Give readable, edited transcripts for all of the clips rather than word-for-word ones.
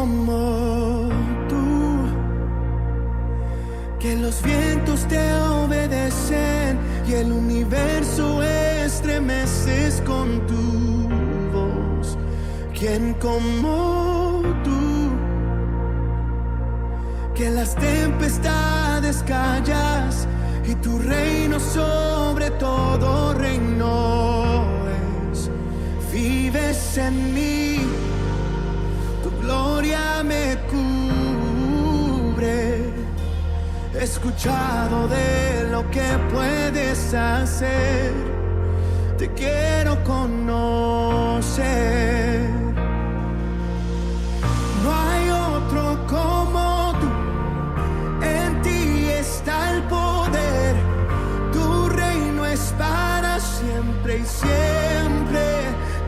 como tú, que los vientos te obedecen y el universo estremeces con tu voz. ¿Quién como tú, que las tempestades callas y tu reino sobre todo reino es? Vives en mí, tu gloria me cubre. He escuchado de lo que puedes hacer, te quiero conocer. No hay otro como tú, en ti está el poder. Tu reino es para siempre y siempre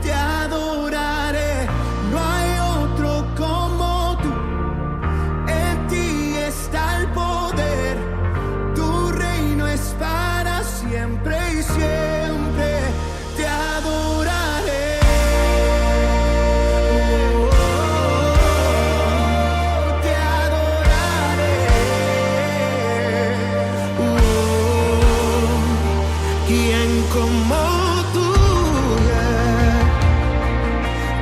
te adoraré. No hay otro como tú, en ti está el poder. Tu reino es para siempre y siempre te adoraré. Te adoraré. ¿Quién como tú,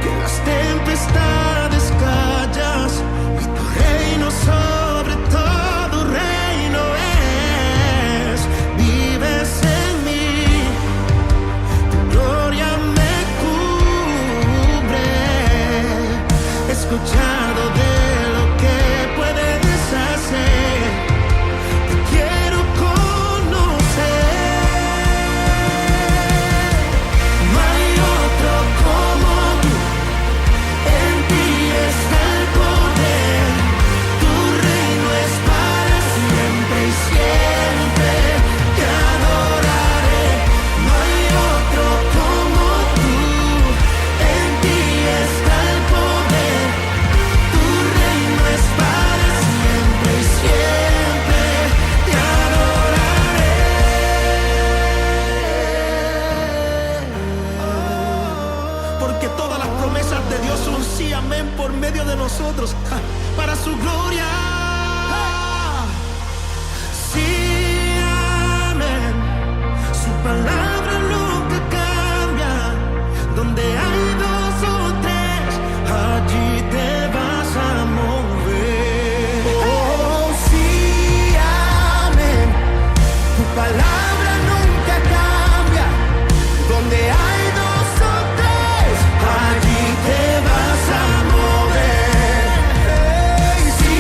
que las tempestades callas y tu reino sobre todo reino es? Vives en mí, tu gloria me cubre. He escuchado de lo que puedes hacer, te quiero conocer. No hay otro como tú, en ti está el poder. Tu reino es para siempre y siempre te adoraré. No hay otro como tú, en ti está el poder. Tu reino es para siempre y siempre te adoraré. Porque todas las promesas de Dios son sí, amén, por medio de nosotros, para su gloria. Sí, amén. Su palabra nunca cambia. Donde hay dos o tres, allí te vas a mover. Oh, sí, amén. Tu palabra nunca cambia. Donde hay dos o tres, allí te vas a mover. Hey, sí,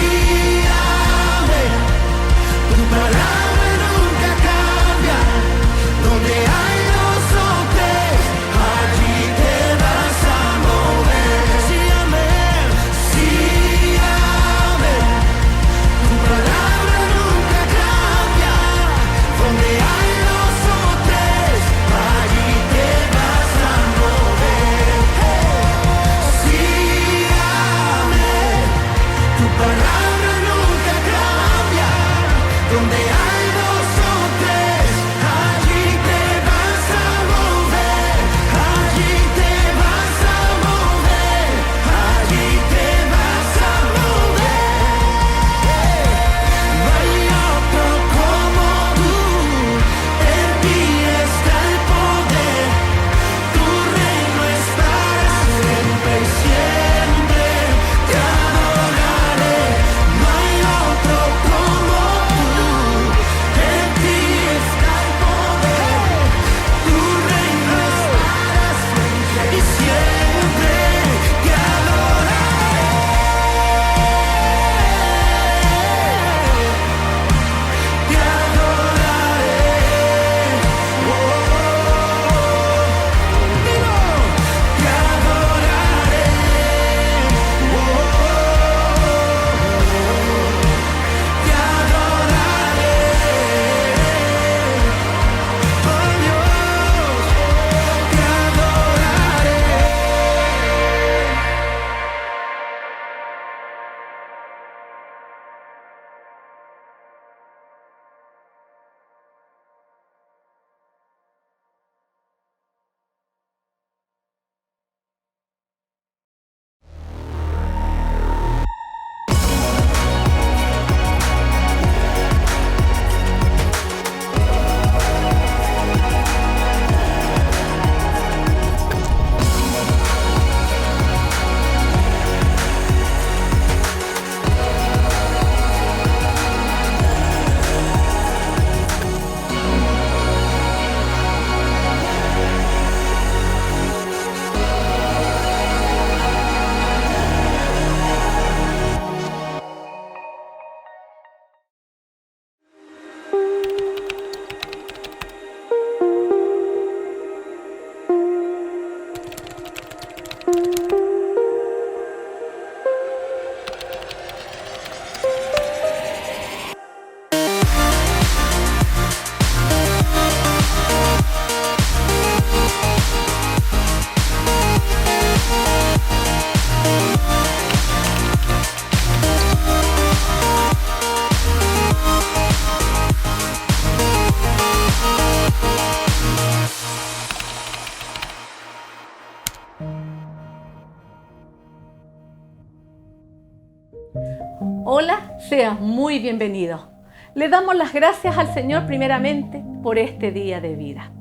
Seas muy bienvenido. Le damos las gracias al Señor primeramente por este día de vida.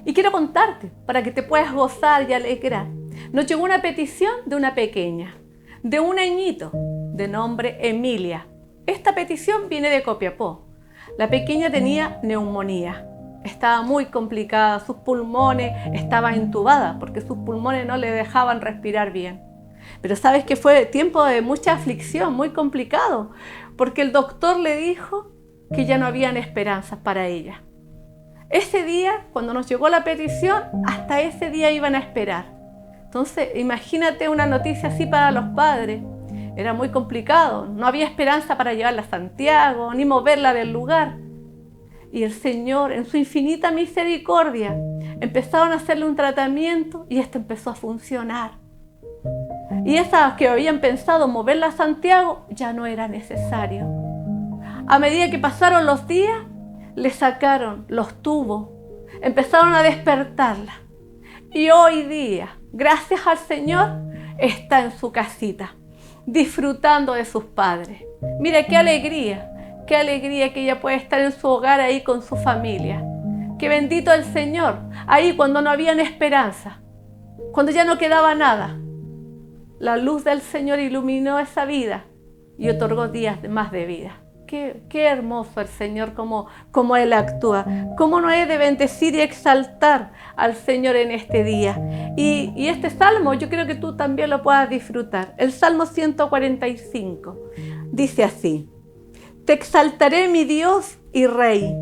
Y quiero contarte, para que te puedas gozar y alegrar, nos llegó una petición de una pequeña, de un añito, de nombre Emilia. Esta petición viene de Copiapó. La pequeña tenía neumonía. Estaba muy complicada, sus pulmones estaban intubadas porque sus pulmones no le dejaban respirar bien. Pero sabes que fue tiempo de mucha aflicción, muy complicado, porque el doctor le dijo que ya no habían esperanzas para ella. Ese día, cuando nos llegó la petición, hasta ese día iban a esperar. Entonces, imagínate una noticia así para los padres. Era muy complicado, no había esperanza para llevarla a Santiago, ni moverla del lugar. Y el Señor, en su infinita misericordia, empezaron a hacerle un tratamiento y esto empezó a funcionar. Y esas que habían pensado moverla a Santiago, ya no era necesario. A medida que pasaron los días, le sacaron los tubos, empezaron a despertarla. Y hoy día, gracias al Señor, está en su casita, disfrutando de sus padres. Mira qué alegría que ella puede estar en su hogar ahí con su familia. Qué bendito el Señor, ahí cuando no había esperanza, cuando ya no quedaba nada. La luz del Señor iluminó esa vida y otorgó días más de vida. Qué hermoso el Señor, cómo Él actúa. Cómo no he de bendecir y exaltar al Señor en este día. Y este salmo yo creo que tú también lo puedas disfrutar. El Salmo 145 dice así: Te exaltaré, mi Dios y Rey,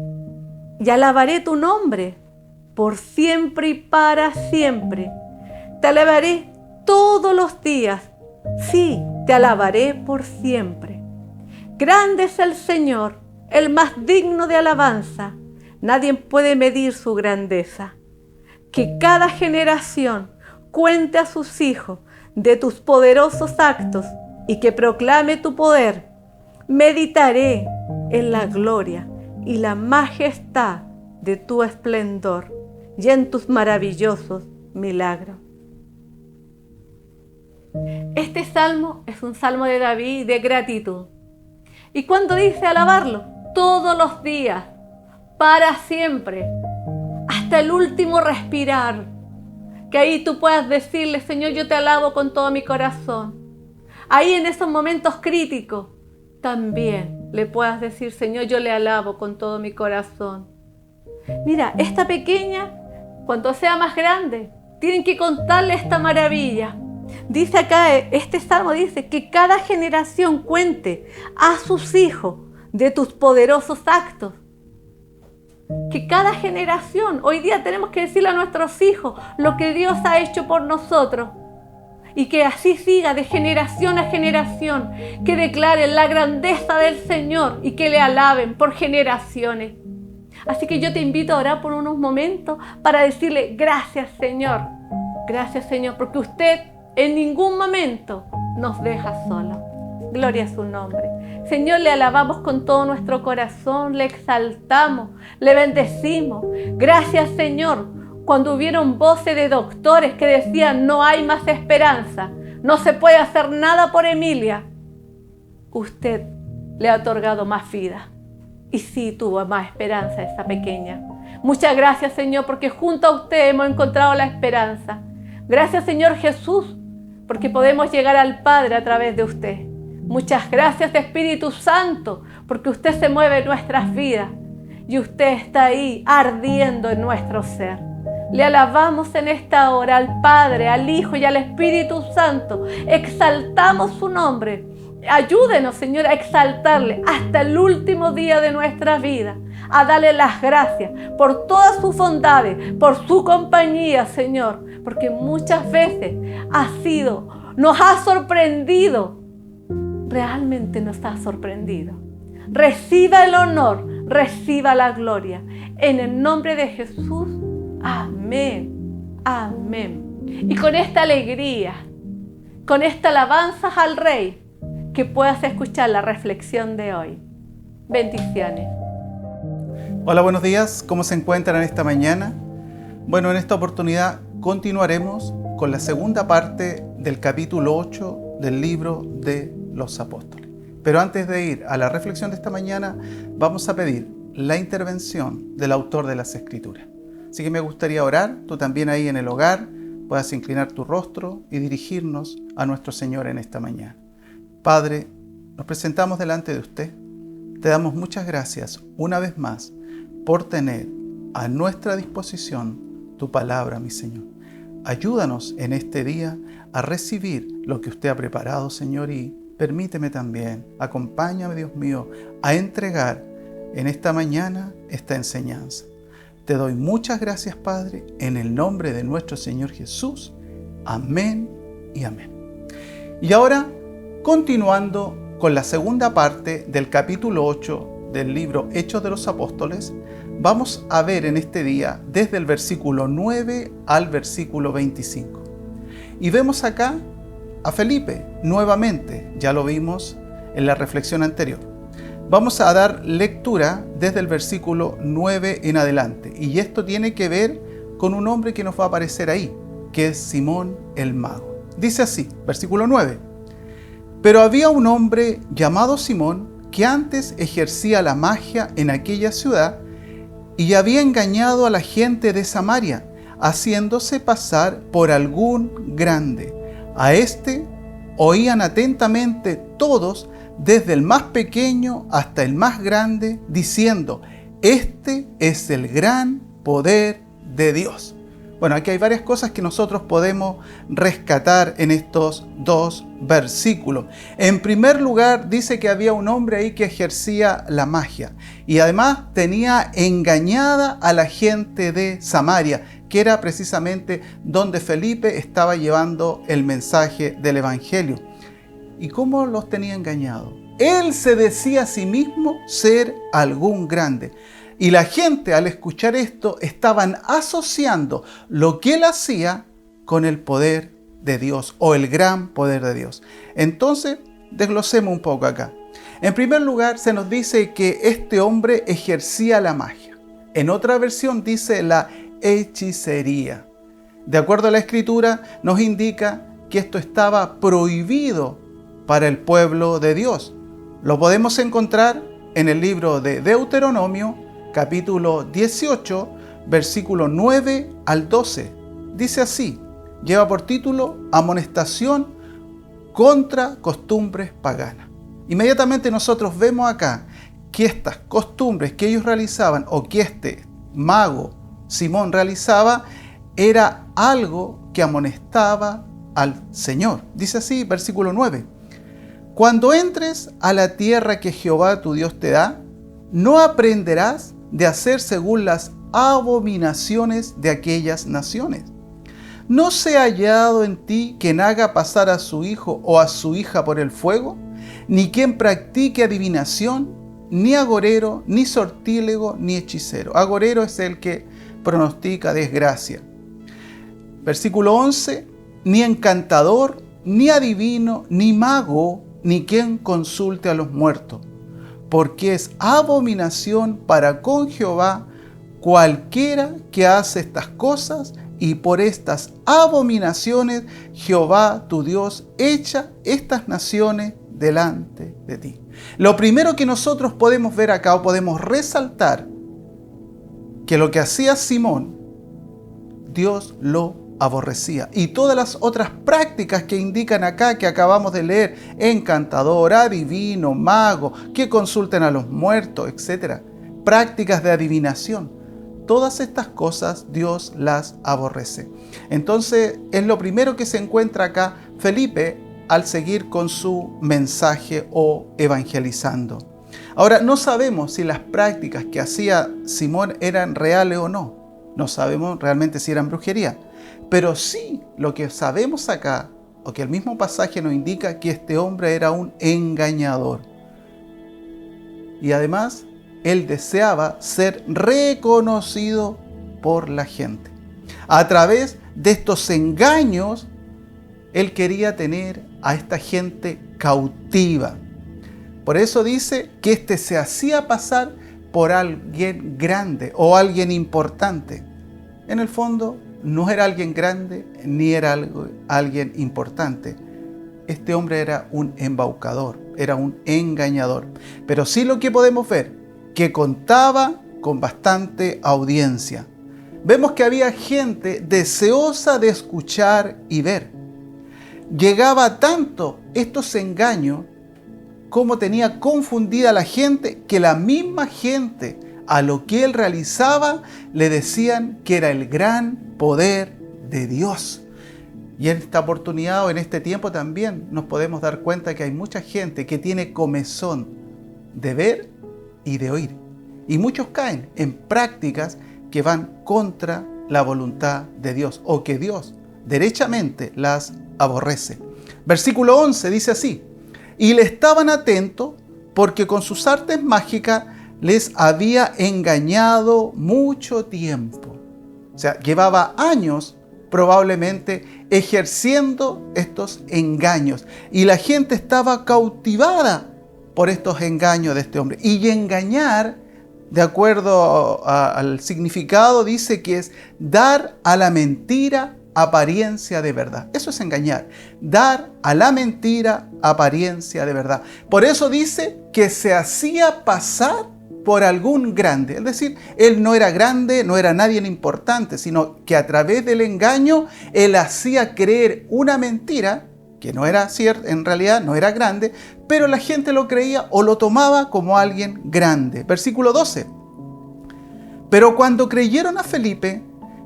y alabaré tu nombre por siempre y para siempre. Te alabaré todos los días, sí, te alabaré por siempre. Grande es el Señor, el más digno de alabanza. Nadie puede medir su grandeza. Que cada generación cuente a sus hijos de tus poderosos actos y que proclame tu poder. Meditaré en la gloria y la majestad de tu esplendor y en tus maravillosos milagros. Este salmo es un salmo de David de gratitud. ¿Y cuándo dice alabarlo? Todos los días, para siempre, hasta el último respirar. Que ahí tú puedas decirle: Señor, yo te alabo con todo mi corazón. Ahí en esos momentos críticos, también le puedas decir: Señor, yo le alabo con todo mi corazón. Mira, esta pequeña, cuando sea más grande, tienen que contarle esta maravilla. Dice acá, este salmo dice que cada generación cuente a sus hijos de tus poderosos actos. Que cada generación, hoy día tenemos que decirle a nuestros hijos lo que Dios ha hecho por nosotros. Y que así siga de generación a generación, que declaren la grandeza del Señor y que le alaben por generaciones. Así que yo te invito a orar por unos momentos para decirle: gracias Señor, porque usted en ningún momento nos deja solos. Gloria a su nombre. Señor, le alabamos con todo nuestro corazón, le exaltamos, le bendecimos. Gracias Señor, cuando hubieron voces de doctores que decían: no hay más esperanza, no se puede hacer nada por Emilia, usted le ha otorgado más vida. Y sí tuvo más esperanza esa pequeña. Muchas gracias Señor, porque junto a usted hemos encontrado la esperanza. Gracias Señor Jesús, porque podemos llegar al Padre a través de usted. Muchas gracias Espíritu Santo, porque usted se mueve en nuestras vidas y usted está ahí ardiendo en nuestro ser. Le alabamos en esta hora al Padre, al Hijo y al Espíritu Santo. Exaltamos su nombre. Ayúdenos, Señor, a exaltarle hasta el último día de nuestra vida, a darle las gracias por todas sus bondades, por su compañía, Señor, porque muchas veces nos ha sorprendido, realmente nos ha sorprendido. Reciba el honor, reciba la gloria. En el nombre de Jesús, amén, amén. Y con esta alegría, con esta alabanza al Rey, que puedas escuchar la reflexión de hoy. Bendiciones. Hola, buenos días. ¿Cómo se encuentran en esta mañana? Bueno, en esta oportunidad continuaremos con la segunda parte del capítulo 8 del libro de los apóstoles. Pero antes de ir a la reflexión de esta mañana, vamos a pedir la intervención del autor de las Escrituras. Así que me gustaría orar, tú también ahí en el hogar, puedas inclinar tu rostro y dirigirnos a nuestro Señor en esta mañana. Padre, nos presentamos delante de usted. Te damos muchas gracias una vez más por tener a nuestra disposición tu palabra, mi Señor. Ayúdanos en este día a recibir lo que usted ha preparado, Señor, y permíteme también, acompáñame, Dios mío, a entregar en esta mañana esta enseñanza. Te doy muchas gracias, Padre, en el nombre de nuestro Señor Jesús. Amén y amén. Y ahora, continuando con la segunda parte del capítulo 8 del libro Hechos de los Apóstoles, vamos a ver en este día desde el versículo 9 al versículo 25. Y vemos acá a Felipe nuevamente, ya lo vimos en la reflexión anterior. Vamos a dar lectura desde el versículo 9 en adelante. Y esto tiene que ver con un hombre que nos va a aparecer ahí, que es Simón el Mago. Dice así, versículo 9. Pero había un hombre llamado Simón que antes ejercía la magia en aquella ciudad y había engañado a la gente de Samaria, haciéndose pasar por algún grande. A este oían atentamente todos, desde el más pequeño hasta el más grande, diciendo: este es el gran poder de Dios. Bueno, aquí hay varias cosas que nosotros podemos rescatar en estos dos versículos. En primer lugar, dice que había un hombre ahí que ejercía la magia y además tenía engañada a la gente de Samaria, que era precisamente donde Felipe estaba llevando el mensaje del Evangelio. ¿Y cómo los tenía engañados? Él se decía a sí mismo ser algún grande. Y la gente, al escuchar esto, estaban asociando lo que él hacía con el poder de Dios o el gran poder de Dios. Entonces, desglosemos un poco acá. En primer lugar, se nos dice que este hombre ejercía la magia. En otra versión dice la hechicería. De acuerdo a la Escritura, nos indica que esto estaba prohibido para el pueblo de Dios. Lo podemos encontrar en el libro de Deuteronomio, capítulo 18, versículo 9 al 12. Dice así, lleva por título Amonestación contra costumbres paganas. Inmediatamente nosotros vemos acá que estas costumbres que ellos realizaban o que este mago Simón realizaba era algo que amonestaba al Señor. Dice así, versículo 9. Cuando entres a la tierra que Jehová tu Dios te da, no aprenderás de hacer según las abominaciones de aquellas naciones. ¿No se ha hallado en ti quien haga pasar a su hijo o a su hija por el fuego? Ni quien practique adivinación, ni agorero, ni sortílego, ni hechicero. Agorero es el que pronostica desgracia. Versículo 11. Ni encantador, ni adivino, ni mago, ni quien consulte a los muertos. Porque es abominación para con Jehová cualquiera que hace estas cosas, y por estas abominaciones Jehová tu Dios echa estas naciones delante de ti. Lo primero que nosotros podemos ver acá o podemos resaltar, que lo que hacía Simón, Dios lo aborrecía. Y todas las otras prácticas que indican acá, que acabamos de leer, encantador, adivino, mago, que consulten a los muertos, etc. Prácticas de adivinación. Todas estas cosas Dios las aborrece. Entonces es lo primero que se encuentra acá Felipe al seguir con su mensaje o evangelizando. Ahora, no sabemos si las prácticas que hacía Simón eran reales o no. No sabemos realmente si eran brujería. Pero sí, lo que sabemos acá, o que el mismo pasaje nos indica, que este hombre era un engañador. Y además, él deseaba ser reconocido por la gente. A través de estos engaños, él quería tener a esta gente cautiva. Por eso dice que este se hacía pasar por alguien grande o alguien importante. En el fondo, no era alguien grande ni era alguien importante. Este hombre era un embaucador. era un engañador. Pero sí lo que podemos ver, que contaba con bastante audiencia. Vemos que había gente deseosa de escuchar y ver. Llegaba tanto estos engaños como tenía confundida a la gente, que la misma gente a lo que él realizaba le decían que era el gran poder de Dios. Y en esta oportunidad o en este tiempo también nos podemos dar cuenta que hay mucha gente que tiene comezón de ver y de oír. Y muchos caen en prácticas que van contra la voluntad de Dios o que Dios derechamente las aborrece. Versículo 11 dice así: y le estaban atentos porque con sus artes mágicas les había engañado mucho tiempo. O sea, llevaba años probablemente ejerciendo estos engaños. Y la gente estaba cautivada por estos engaños de este hombre. Y engañar, de acuerdo al significado, dice que es dar a la mentira apariencia de verdad. Eso es engañar. Dar a la mentira apariencia de verdad. Por eso dice que se hacía pasar por algún grande. Es decir, él no era grande, no era nadie importante, sino que a través del engaño él hacía creer una mentira que no era cierta, en realidad no era grande, pero la gente lo creía o lo tomaba como alguien grande. Versículo 12. Pero cuando creyeron a Felipe,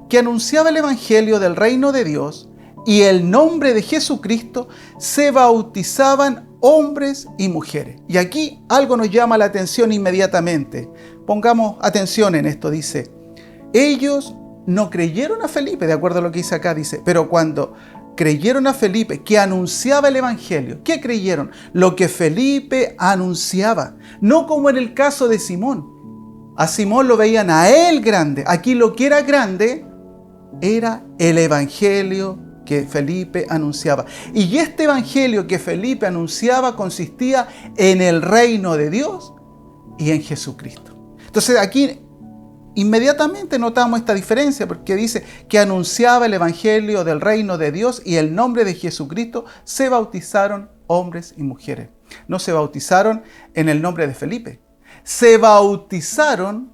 que anunciaba el evangelio del reino de Dios y el nombre de Jesucristo, se bautizaban hombres y mujeres. Y aquí algo nos llama la atención inmediatamente. Pongamos atención en esto. Dice, ellos no creyeron a Felipe, de acuerdo a lo que dice acá, dice, pero cuando creyeron a Felipe, que anunciaba el evangelio, ¿qué creyeron? Lo que Felipe anunciaba, no como en el caso de Simón. A Simón lo veían a él grande. Aquí lo que era grande era el evangelio que Felipe anunciaba. Y este evangelio que Felipe anunciaba consistía en el reino de Dios y en Jesucristo. Entonces aquí inmediatamente notamos esta diferencia, porque dice que anunciaba el evangelio del reino de Dios y el nombre de Jesucristo. Se bautizaron hombres y mujeres. No se bautizaron en el nombre de Felipe. Se bautizaron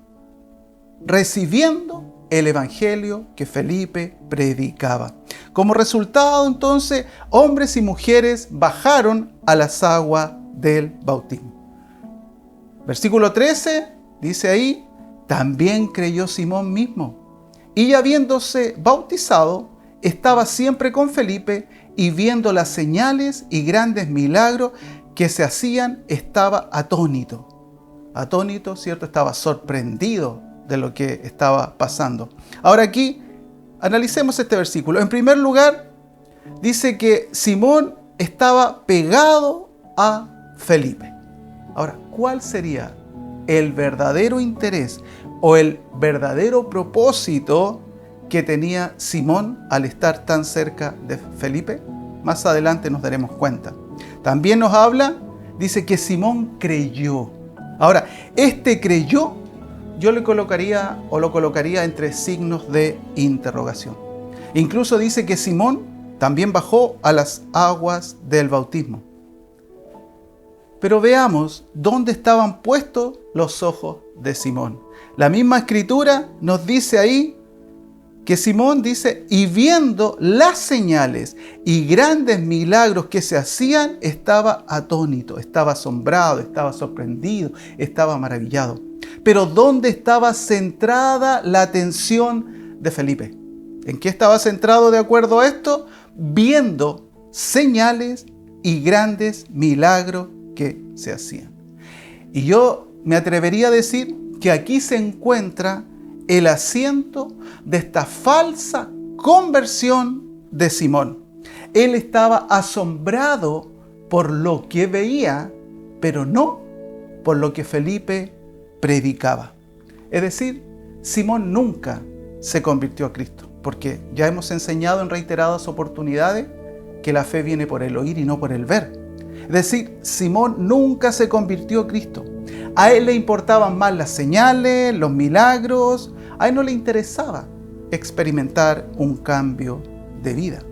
recibiendo el evangelio que Felipe predicaba. Como resultado, entonces, hombres y mujeres bajaron a las aguas del bautismo. Versículo 13 dice ahí: también creyó Simón mismo, y habiéndose bautizado, estaba siempre con Felipe, y viendo las señales y grandes milagros que se hacían, estaba atónito. Atónito, ¿cierto? Estaba sorprendido de lo que estaba pasando. Ahora aquí, analicemos este versículo. En primer lugar, dice que Simón estaba pegado a Felipe. Ahora, ¿cuál sería el verdadero interés o el verdadero propósito que tenía Simón al estar tan cerca de Felipe? Más adelante nos daremos cuenta. También nos habla, dice que Simón creyó. Ahora, este creyó, yo lo colocaría entre signos de interrogación. Incluso dice que Simón también bajó a las aguas del bautismo. Pero veamos dónde estaban puestos los ojos de Simón. La misma escritura nos dice ahí que Simón dice, y viendo las señales y grandes milagros que se hacían, estaba atónito, estaba asombrado, estaba sorprendido, estaba maravillado. Pero ¿dónde estaba centrada la atención de Felipe? ¿En qué estaba centrado de acuerdo a esto? Viendo señales y grandes milagros que se hacían. Y yo me atrevería a decir que aquí se encuentra el asiento de esta falsa conversión de Simón. Él estaba asombrado por lo que veía, pero no por lo que Felipe predicaba. Es decir, Simón nunca se convirtió a Cristo, porque ya hemos enseñado en reiteradas oportunidades que la fe viene por el oír y no por el ver. Es decir, Simón nunca se convirtió a Cristo. A él le importaban más las señales, los milagros. A él no le interesaba experimentar un cambio de vida.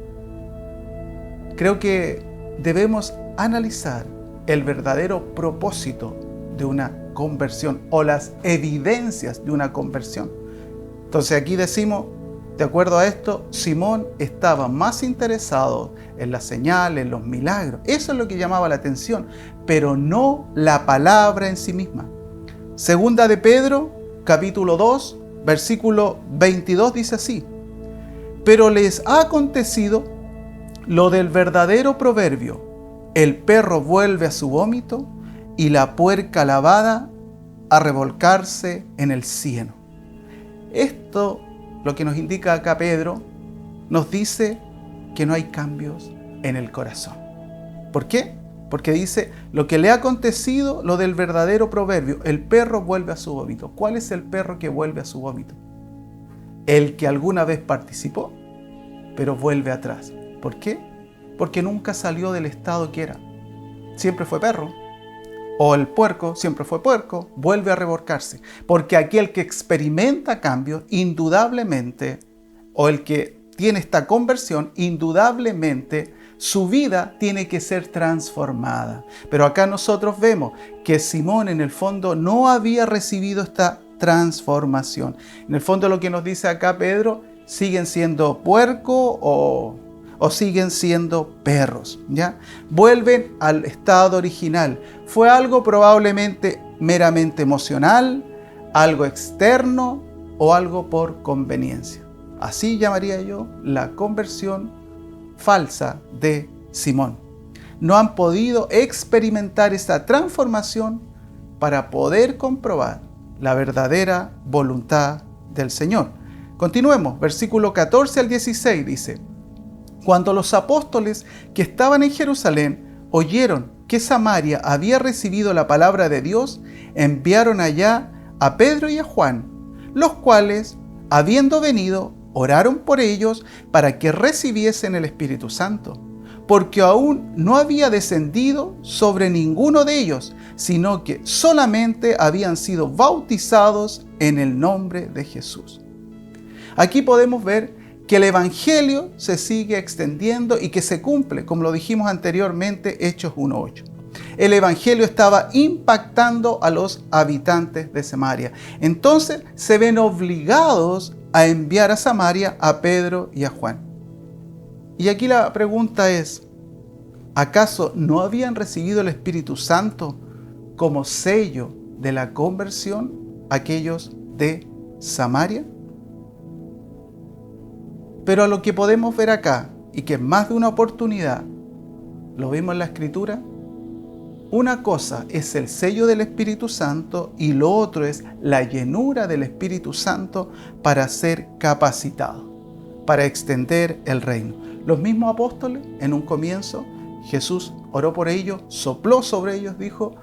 Creo que debemos analizar el verdadero propósito de una conversión o las evidencias de una conversión. Entonces aquí decimos, de acuerdo a esto, Simón estaba más interesado en las señales, en los milagros. Eso es lo que llamaba la atención, pero no la palabra en sí misma. Segunda de Pedro, capítulo 2, versículo 22 dice así: pero les ha acontecido lo del verdadero proverbio: el perro vuelve a su vómito y la puerca lavada a revolcarse en el cieno. Esto, lo que nos indica acá Pedro, nos dice que no hay cambios en el corazón. ¿Por qué? Porque dice, lo que le ha acontecido, lo del verdadero proverbio: el perro vuelve a su vómito. ¿Cuál es el perro que vuelve a su vómito? El que alguna vez participó, pero vuelve atrás. ¿Por qué? Porque nunca salió del estado que era. Siempre fue perro. O el puerco siempre fue puerco, vuelve a revolcarse. Porque aquel que experimenta cambios, indudablemente, o el que tiene esta conversión, indudablemente, su vida tiene que ser transformada. Pero acá nosotros vemos que Simón en el fondo no había recibido esta transformación. En el fondo lo que nos dice acá Pedro, siguen siendo puerco o siguen siendo perros, ¿ya? Vuelven al estado original. Fue algo probablemente meramente emocional, algo externo o algo por conveniencia. Así llamaría yo la conversión falsa de Simón. No han podido experimentar esta transformación para poder comprobar la verdadera voluntad del Señor. Continuemos, versículo 14 al 16 dice: cuando los apóstoles que estaban en Jerusalén oyeron que Samaria había recibido la palabra de Dios, enviaron allá a Pedro y a Juan, los cuales, habiendo venido, oraron por ellos para que recibiesen el Espíritu Santo, porque aún no había descendido sobre ninguno de ellos, sino que solamente habían sido bautizados en el nombre de Jesús. Aquí podemos ver que el Evangelio se sigue extendiendo y que se cumple, como lo dijimos anteriormente, Hechos 1:8. El Evangelio estaba impactando a los habitantes de Samaria. Entonces se ven obligados a enviar a Samaria a Pedro y a Juan. Y aquí la pregunta es, ¿acaso no habían recibido el Espíritu Santo como sello de la conversión aquellos de Samaria? Pero a lo que podemos ver acá, y que en más de una oportunidad lo vimos en la Escritura, una cosa es el sello del Espíritu Santo y lo otro es la llenura del Espíritu Santo para ser capacitado, para extender el reino. Los mismos apóstoles, en un comienzo, Jesús oró por ellos, sopló sobre ellos, dijo: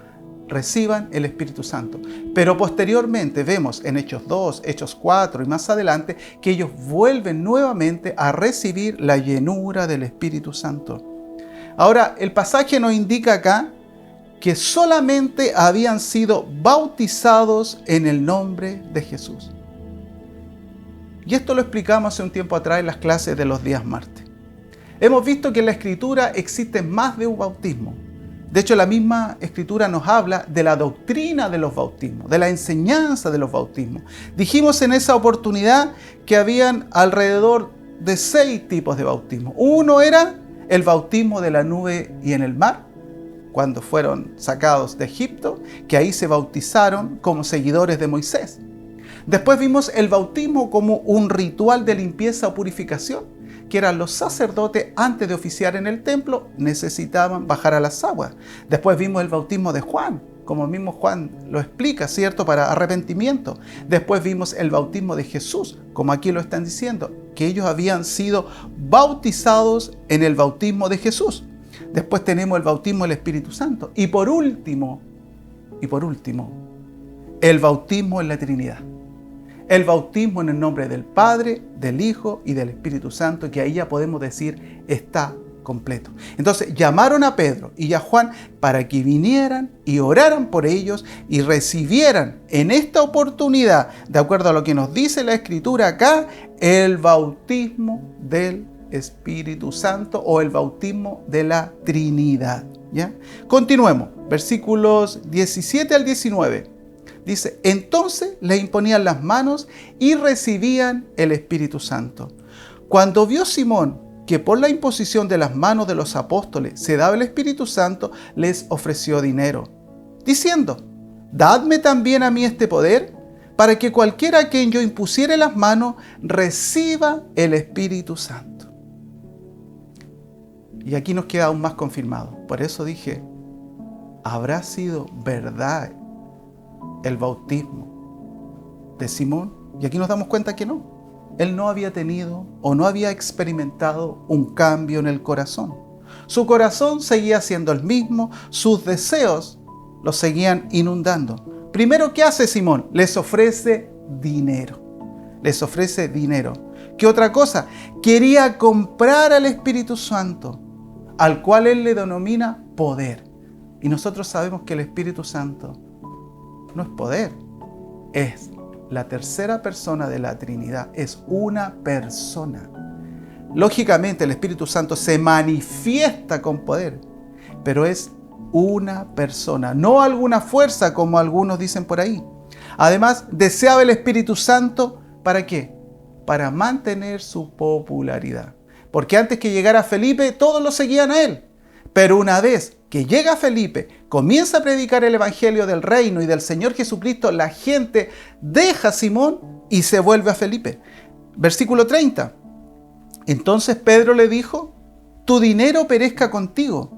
reciban el Espíritu Santo. Pero posteriormente vemos en Hechos 2, Hechos 4 y más adelante que ellos vuelven nuevamente a recibir la llenura del Espíritu Santo. Ahora, el pasaje nos indica acá que solamente habían sido bautizados en el nombre de Jesús. Y esto lo explicamos hace un tiempo atrás en las clases de los días martes. Hemos visto que en la Escritura existe más de un bautismo. De hecho, la misma Escritura nos habla de la doctrina de los bautismos, de la enseñanza de los bautismos. Dijimos en esa oportunidad que habían alrededor de 6 tipos de bautismo. Uno era el bautismo de la nube y en el mar, cuando fueron sacados de Egipto, que ahí se bautizaron como seguidores de Moisés. Después vimos el bautismo como un ritual de limpieza o purificación, que eran los sacerdotes antes de oficiar en el templo, necesitaban bajar a las aguas. Después vimos el bautismo de Juan, como el mismo Juan lo explica, ¿cierto?, para arrepentimiento. Después vimos el bautismo de Jesús, como aquí lo están diciendo, que ellos habían sido bautizados en el bautismo de Jesús. Después tenemos el bautismo del Espíritu Santo. Y por último, el bautismo en la Trinidad. El bautismo en el nombre del Padre, del Hijo y del Espíritu Santo, que ahí ya podemos decir está completo. Entonces llamaron a Pedro y a Juan para que vinieran y oraran por ellos y recibieran en esta oportunidad, de acuerdo a lo que nos dice la Escritura acá, el bautismo del Espíritu Santo o el bautismo de la Trinidad. ¿Ya? Continuemos, versículos 17 al 19. Dice, entonces le imponían las manos y recibían el Espíritu Santo. Cuando vio Simón que por la imposición de las manos de los apóstoles se daba el Espíritu Santo, les ofreció dinero, diciendo, dadme también a mí este poder, para que cualquiera a quien yo impusiere las manos reciba el Espíritu Santo. Y aquí nos queda aún más confirmado. Por eso dije, ¿habrá sido verdad el bautismo de Simón? Y aquí nos damos cuenta que no. Él no había tenido o no había experimentado un cambio en el corazón. Su corazón seguía siendo el mismo, sus deseos los seguían inundando. Primero, ¿qué hace Simón? Les ofrece dinero. Les ofrece dinero. ¿Qué otra cosa? Quería comprar al Espíritu Santo, al cual él le denomina poder. Y nosotros sabemos que el Espíritu Santo no es poder, es la tercera persona de la Trinidad, es una persona. Lógicamente el Espíritu Santo se manifiesta con poder, pero es una persona, no alguna fuerza como algunos dicen por ahí. Además, deseaba el Espíritu Santo, ¿para qué? Para mantener su popularidad. Porque antes que llegara Felipe, todos lo seguían a él. Pero una vez que llega Felipe, comienza a predicar el Evangelio del Reino y del Señor Jesucristo, la gente deja a Simón y se vuelve a Felipe. Versículo 30. Entonces Pedro le dijo, tu dinero perezca contigo,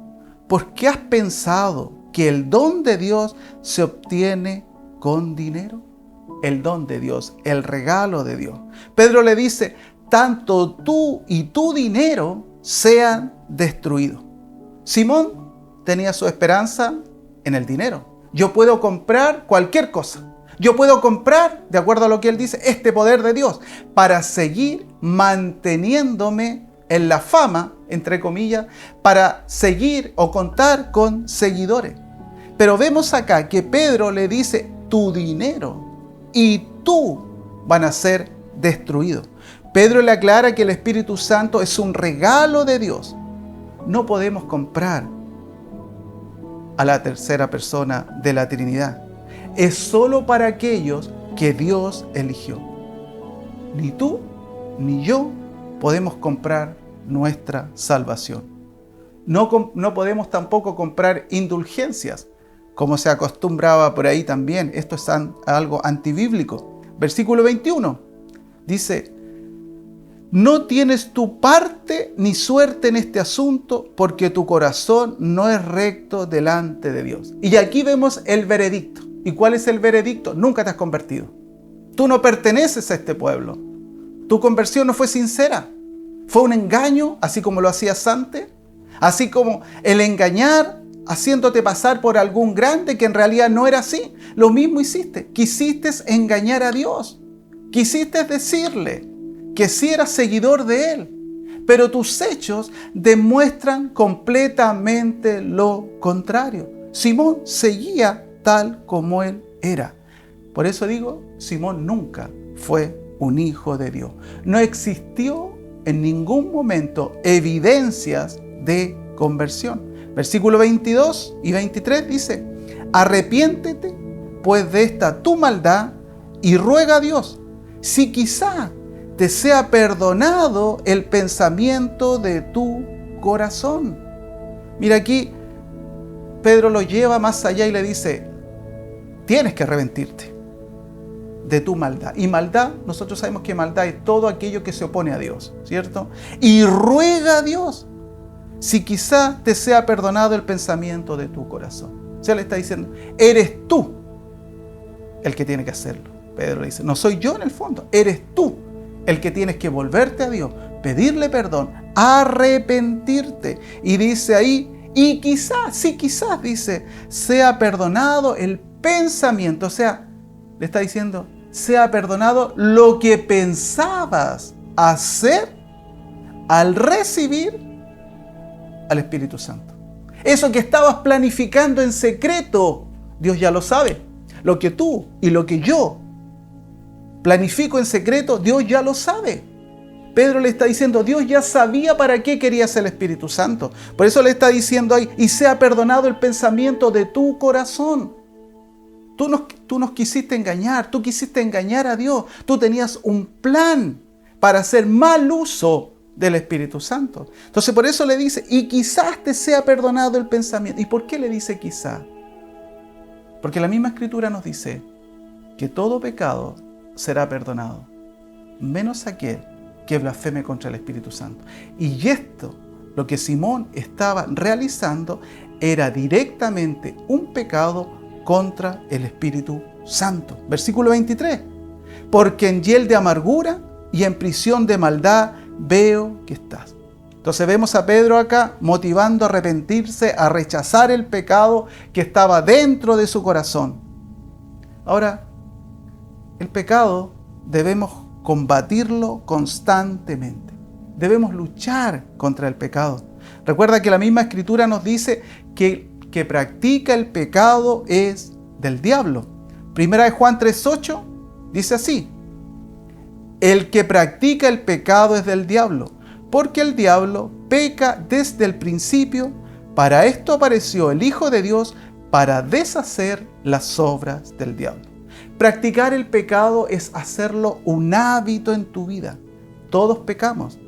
porque has pensado que el don de Dios se obtiene con dinero. El don de Dios, el regalo de Dios. Pedro le dice, tanto tú y tu dinero sean destruidos. Simón tenía su esperanza en el dinero. Yo puedo comprar cualquier cosa. Yo puedo comprar, de acuerdo a lo que él dice, este poder de Dios para seguir manteniéndome en la fama, entre comillas, para seguir o contar con seguidores. Pero vemos acá que Pedro le dice, tu dinero y tú van a ser destruidos. Pedro le aclara que el Espíritu Santo es un regalo de Dios. No podemos comprar a la tercera persona de la Trinidad. Es solo para aquellos que Dios eligió. Ni tú ni yo podemos comprar nuestra salvación. No podemos tampoco comprar indulgencias, como se acostumbraba por ahí también. Esto es algo antibíblico. Versículo 21 dice, no tienes tu parte ni suerte en este asunto, porque tu corazón no es recto delante de Dios. Y aquí vemos el veredicto. ¿Y cuál es el veredicto? Nunca te has convertido. Tú no perteneces a este pueblo. Tu conversión no fue sincera. Fue un engaño, así como lo hacías antes. Así como el engañar, haciéndote pasar por algún grande que en realidad no era así. Lo mismo hiciste. Quisiste engañar a Dios. Quisiste decirle que sí eras seguidor de Él. Pero tus hechos demuestran completamente lo contrario. Simón seguía tal como él era. Por eso digo, Simón nunca fue un hijo de Dios. No existió en ningún momento evidencias de conversión. Versículo 22 y 23 dice, arrepiéntete pues de esta tu maldad y ruega a Dios, si quizá te sea perdonado el pensamiento de tu corazón. Mira aquí, Pedro lo lleva más allá y le dice, tienes que arrepentirte de tu maldad. Y maldad, nosotros sabemos que maldad es todo aquello que se opone a Dios, ¿cierto? Y ruega a Dios, si quizá te sea perdonado el pensamiento de tu corazón. O sea, le está diciendo, eres tú el que tiene que hacerlo. Pedro le dice, no soy yo en el fondo, eres tú el que tienes que volverte a Dios, pedirle perdón, arrepentirte. Y dice ahí, y quizás, sí quizás, dice, sea perdonado el pensamiento. O sea, le está diciendo, sea perdonado lo que pensabas hacer al recibir al Espíritu Santo. Eso que estabas planificando en secreto, Dios ya lo sabe. Lo que tú y lo que yo planifico en secreto, Dios ya lo sabe. Pedro le está diciendo, Dios ya sabía para qué querías el Espíritu Santo. Por eso le está diciendo ahí, y sea perdonado el pensamiento de tu corazón. Tú nos quisiste engañar, tú quisiste engañar a Dios. Tú tenías un plan para hacer mal uso del Espíritu Santo. Entonces por eso le dice, y quizás te sea perdonado el pensamiento. ¿Y por qué le dice quizás? Porque la misma Escritura nos dice que todo pecado será perdonado, menos aquel que blasfeme contra el Espíritu Santo. Y esto, lo que Simón estaba realizando, era directamente un pecado contra el Espíritu Santo. Versículo 23. Porque en hiel de amargura y en prisión de maldad veo que estás. Entonces vemos a Pedro acá motivando a arrepentirse, a rechazar el pecado que estaba dentro de su corazón. Ahora, el pecado debemos combatirlo constantemente. Debemos luchar contra el pecado. Recuerda que la misma Escritura nos dice que practica el pecado es del diablo. Primera de Juan 3:8 dice así: el que practica el pecado es del diablo, porque el diablo peca desde el principio. Para esto apareció el Hijo de Dios, para deshacer las obras del diablo. Practicar el pecado es hacerlo un hábito en tu vida. Todos pecamos,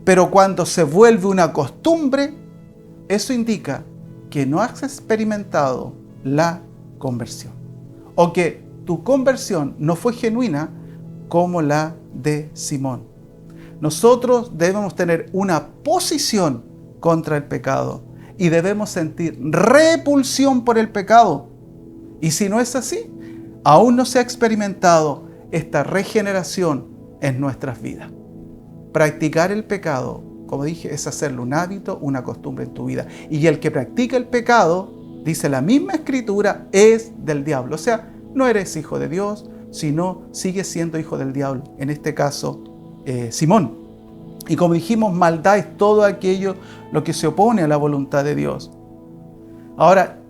pero cuando se vuelve una costumbre, eso indica que no has experimentado la conversión, o que tu conversión no fue genuina como la de Simón. Nosotros debemos tener una posición contra el pecado y debemos sentir repulsión por el pecado. Y si no es así, aún no se ha experimentado esta regeneración en nuestras vidas. Practicar el pecado, como dije, es hacerlo un hábito, una costumbre en tu vida. Y el que practica el pecado, dice la misma Escritura, es del diablo. O sea, no eres hijo de Dios, sino sigues siendo hijo del diablo. En este caso, Simón. Y como dijimos, maldad es todo aquello lo que se opone a la voluntad de Dios. Ahora,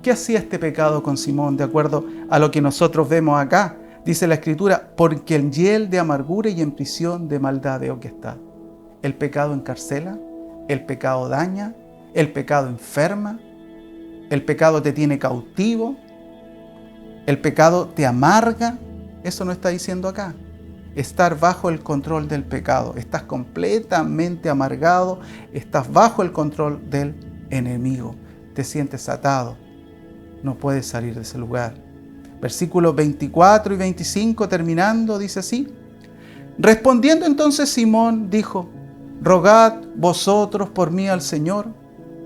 ¿qué hacía este pecado con Simón de acuerdo a lo que nosotros vemos acá? Dice la Escritura, porque en hiel de amargura y en prisión de maldad veo que está. El pecado encarcela, el pecado daña, el pecado enferma, el pecado te tiene cautivo, el pecado te amarga. Eso no está diciendo acá. Estar bajo el control del pecado. Estás completamente amargado, estás bajo el control del enemigo. Te sientes atado, no puedes salir de ese lugar. Versículos 24 y 25 terminando, dice así: respondiendo entonces Simón dijo: rogad vosotros por mí al Señor,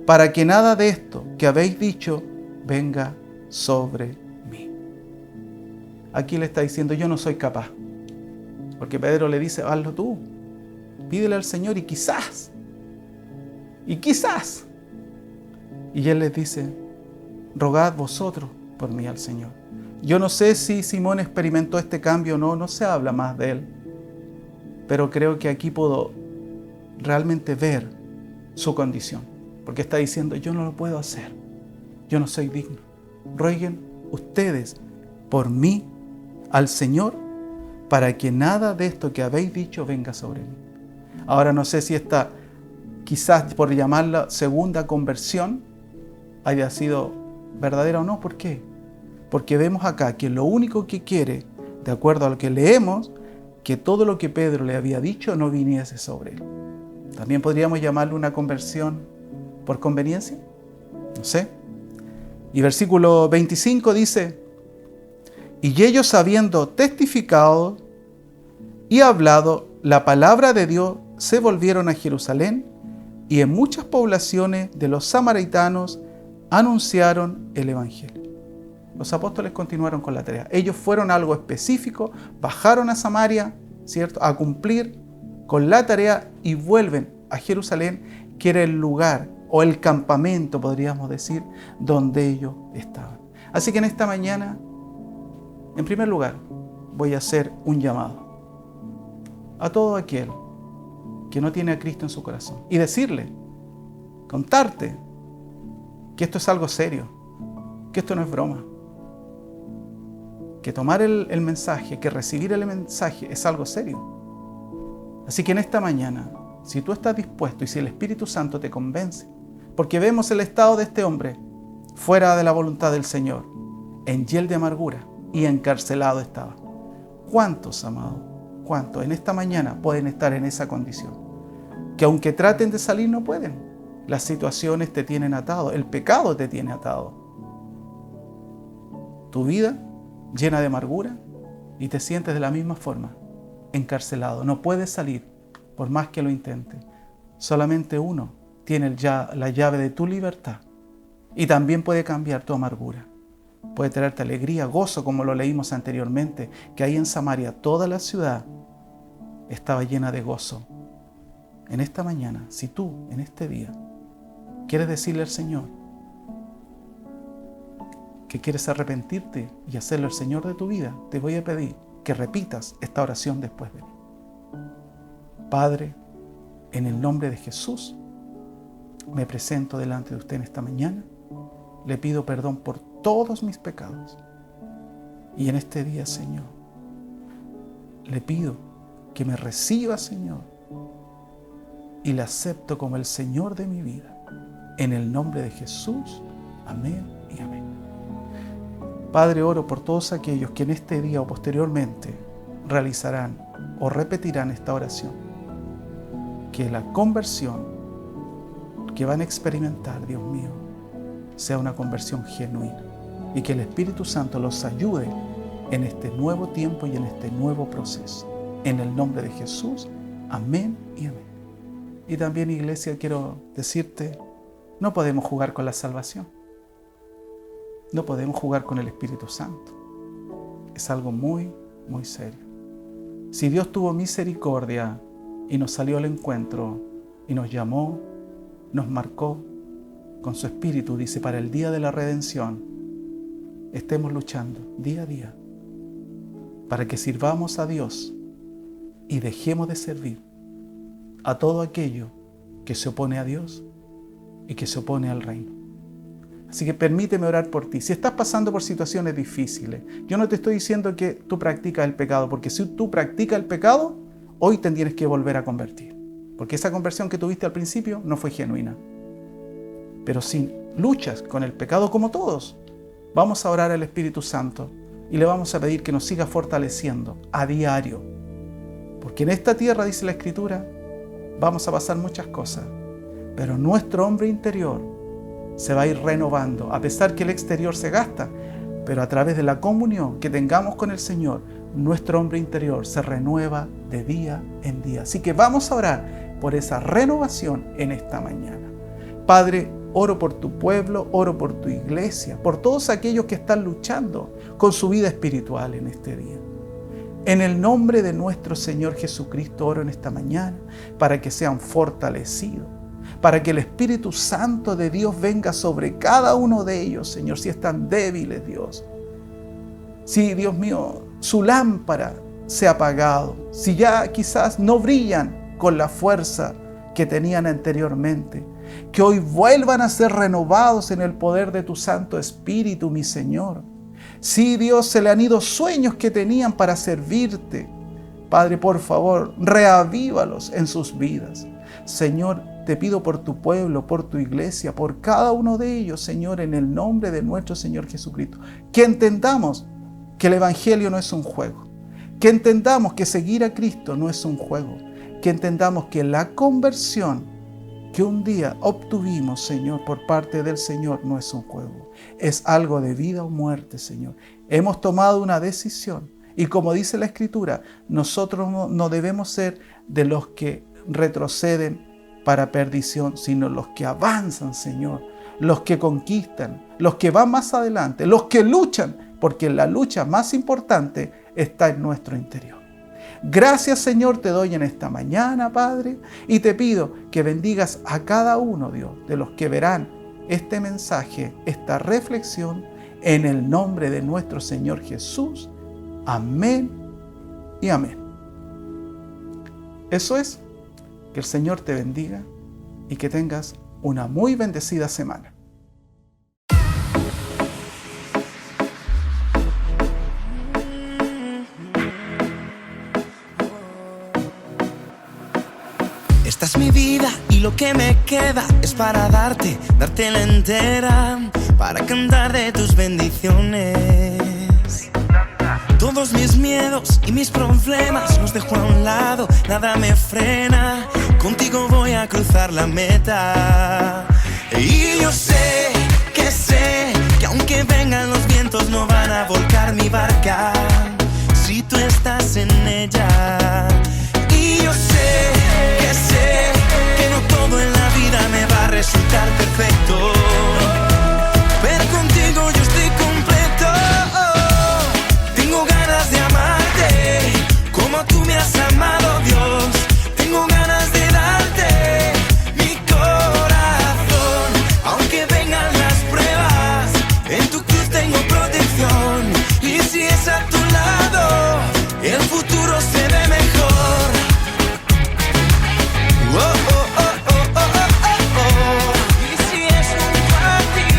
para que nada de esto que habéis dicho venga sobre mí. Aquí le está diciendo, yo no soy capaz. Porque Pedro le dice, hazlo tú. Pídele al Señor y quizás. Y él les dice, rogad vosotros por mí al Señor. Yo no sé si Simón experimentó este cambio o no, no se habla más de él. Pero creo que aquí puedo realmente ver su condición. Porque está diciendo, yo no lo puedo hacer. Yo no soy digno. Rueguen ustedes por mí al Señor, para que nada de esto que habéis dicho venga sobre mí. Ahora no sé si esta, quizás por llamarla segunda conversión, haya sido verdadera o no. ¿Por qué? Porque vemos acá que lo único que quiere, de acuerdo a lo que leemos, que todo lo que Pedro le había dicho no viniese sobre él. También podríamos llamarlo una conversión por conveniencia. No sé. Y versículo 25 dice, y ellos habiendo testificado y hablado la palabra de Dios, se volvieron a Jerusalén, y en muchas poblaciones de los samaritanos anunciaron el Evangelio. Los apóstoles continuaron con la tarea. Ellos fueron a algo específico, bajaron a Samaria, ¿cierto?, a cumplir con la tarea y vuelven a Jerusalén, que era el lugar o el campamento, podríamos decir, donde ellos estaban. Así que en esta mañana, en primer lugar, voy a hacer un llamado a todo aquel que no tiene a Cristo en su corazón y decirle, contarte que esto es algo serio, que esto no es broma, que tomar el mensaje, que recibir el mensaje es algo serio. Así que en esta mañana, si tú estás dispuesto y si el Espíritu Santo te convence, porque vemos el estado de este hombre fuera de la voluntad del Señor, en hiel de amargura y encarcelado estaba. ¿Cuántos, amados? ¿Cuántos en esta mañana pueden estar en esa condición? Que aunque traten de salir no pueden. Las situaciones te tienen atado, el pecado te tiene atado. Tu vida llena de amargura y te sientes de la misma forma, encarcelado. No puedes salir por más que lo intentes. Solamente uno tiene la llave de tu libertad y también puede cambiar tu amargura. Puede traerte alegría, gozo, como lo leímos anteriormente, que ahí en Samaria toda la ciudad estaba llena de gozo. En esta mañana, si tú en este día quieres decirle al Señor que quieres arrepentirte y hacerlo el Señor de tu vida, te voy a pedir que repitas esta oración después de mí. Padre, en el nombre de Jesús, me presento delante de usted en esta mañana. Le pido perdón por todos mis pecados. Y en este día, Señor, le pido que me reciba, Señor, y le acepto como el Señor de mi vida. En el nombre de Jesús. Amén y amén. Padre, oro por todos aquellos que en este día o posteriormente realizarán o repetirán esta oración. Que la conversión que van a experimentar, Dios mío, sea una conversión genuina y que el Espíritu Santo los ayude en este nuevo tiempo y en este nuevo proceso. En el nombre de Jesús, amén y amén. Y también, iglesia, quiero decirte, no podemos jugar con la salvación. No podemos jugar con el Espíritu Santo. Es algo muy, muy serio. Si Dios tuvo misericordia y nos salió al encuentro y nos llamó, nos marcó con su Espíritu, dice, para el día de la redención, estemos luchando día a día para que sirvamos a Dios y dejemos de servir a todo aquello que se opone a Dios y que se opone al reino. Así que permíteme orar por ti. Si estás pasando por situaciones difíciles, yo no te estoy diciendo que tú practicas el pecado, porque si tú practicas el pecado, hoy te tienes que volver a convertir. Porque esa conversión que tuviste al principio no fue genuina. Pero si luchas con el pecado como todos, vamos a orar al Espíritu Santo y le vamos a pedir que nos siga fortaleciendo a diario. Porque en esta tierra, dice la Escritura, vamos a pasar muchas cosas, pero nuestro hombre interior se va a ir renovando, a pesar que el exterior se gasta, pero a través de la comunión que tengamos con el Señor, nuestro hombre interior se renueva de día en día. Así que vamos a orar por esa renovación en esta mañana. Padre, oro por tu pueblo, oro por tu iglesia, por todos aquellos que están luchando con su vida espiritual en este día. En el nombre de nuestro Señor Jesucristo oro en esta mañana para que sean fortalecidos, para que el Espíritu Santo de Dios venga sobre cada uno de ellos, Señor, si están débiles, Dios. Si, Dios mío, su lámpara se ha apagado, si ya quizás no brillan con la fuerza que tenían anteriormente, que hoy vuelvan a ser renovados en el poder de tu Santo Espíritu, mi Señor. Si, Dios, se le han ido sueños que tenían para servirte, Padre, por favor, reavívalos en sus vidas. Señor, te pido por tu pueblo, por tu iglesia, por cada uno de ellos, Señor, en el nombre de nuestro Señor Jesucristo. Que entendamos que el Evangelio no es un juego. Que entendamos que seguir a Cristo no es un juego. Que entendamos que la conversión que un día obtuvimos, Señor, por parte del Señor no es un juego. Es algo de vida o muerte, Señor. Hemos tomado una decisión. Y como dice la Escritura, nosotros no debemos ser de los que retroceden para perdición, sino los que avanzan, Señor, los que conquistan, los que van más adelante, los que luchan, porque la lucha más importante está en nuestro interior. Gracias, Señor, te doy en esta mañana, Padre, y te pido que bendigas a cada uno, Dios, de los que verán este mensaje, esta reflexión, en el nombre de nuestro Señor Jesús. Amén y amén. Eso es. Que el Señor te bendiga y que tengas una muy bendecida semana. Esta es mi vida y lo que me queda es para dártela entera, para cantar de tus bendiciones. Todos mis miedos y mis problemas los dejo a un lado, nada me frena, contigo voy a cruzar la meta. Y yo sé que aunque vengan los vientos no van a volcar mi barca, si tú estás en ella. Y yo sé que no todo en la vida me va a resultar perfecto, pero contigo yo estoy completo. Tengo ganas de amarte como tú me has amado, Dios. Tengo ganas de darte mi corazón, aunque vengan las pruebas, en tu cruz tengo protección. Y si es a tu lado, el futuro se ve mejor. Oh, oh, oh, oh, oh, oh, oh, oh. Y si es junto a ti,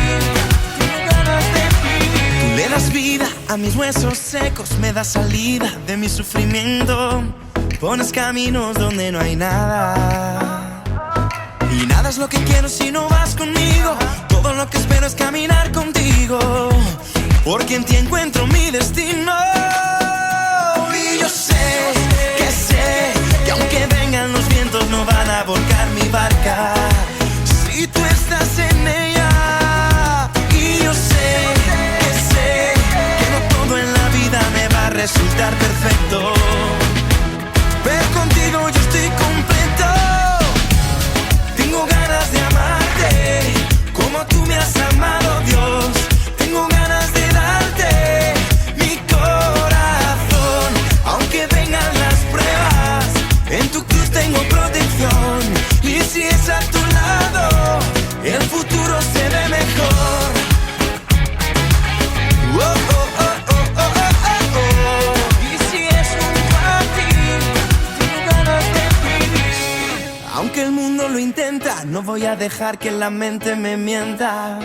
tengo ganas de vivir. Tú le das vida a mis huesos secos, me das salida de mi sufrimiento. Pones caminos donde no hay nada, y nada es lo que quiero si no vas conmigo. Todo lo que espero es caminar contigo, porque en ti encuentro mi destino. Y yo sé que aunque vengan los vientos no van a volcar mi barca, si tú estás en ella. Y yo sé que no todo en la vida me va a resultar perfecto, pero contigo yo estoy completo. Tengo ganas de amarte como tú me has amado, Dios. Tengo ganas de darte mi corazón, aunque vengan las pruebas, en tu cruz tengo protección. Y si es a tu lado, el futuro se ve mejor. Oh, oh, oh, oh, oh, oh, oh. Y si es junto a ti, tengo ganas de vivir. Aunque el mundo lo intenta, no voy a dejar que la mente me mienta.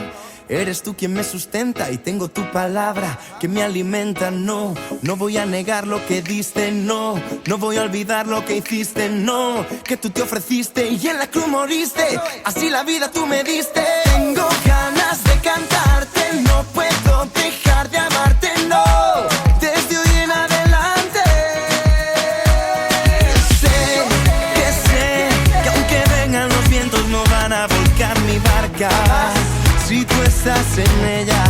Eres tú quien me sustenta y tengo tu palabra que me alimenta. No voy a negar lo que diste, no voy a olvidar lo que hiciste, no, que tú te ofreciste y en la cruz moriste, así la vida tú me diste. Tengo ganas de cantarte, no puedo dejar de amarte, no, desde hoy en adelante. Sé que aunque vengan los vientos no van a volcar mi barca, si tú estás en ella.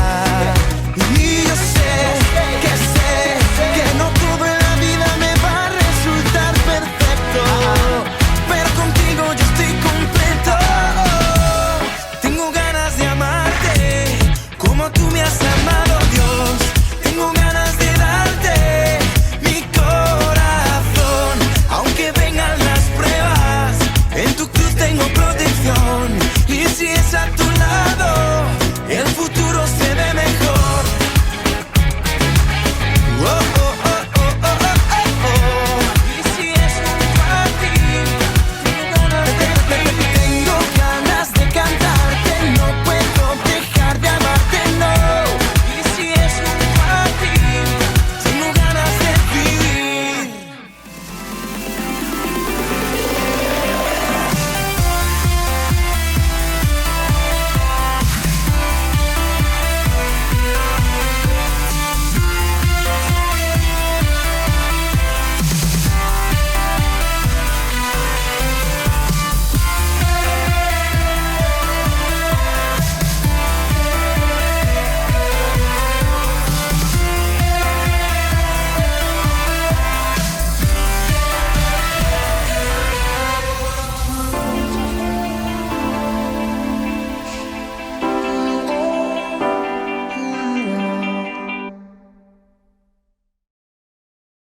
Y yo sé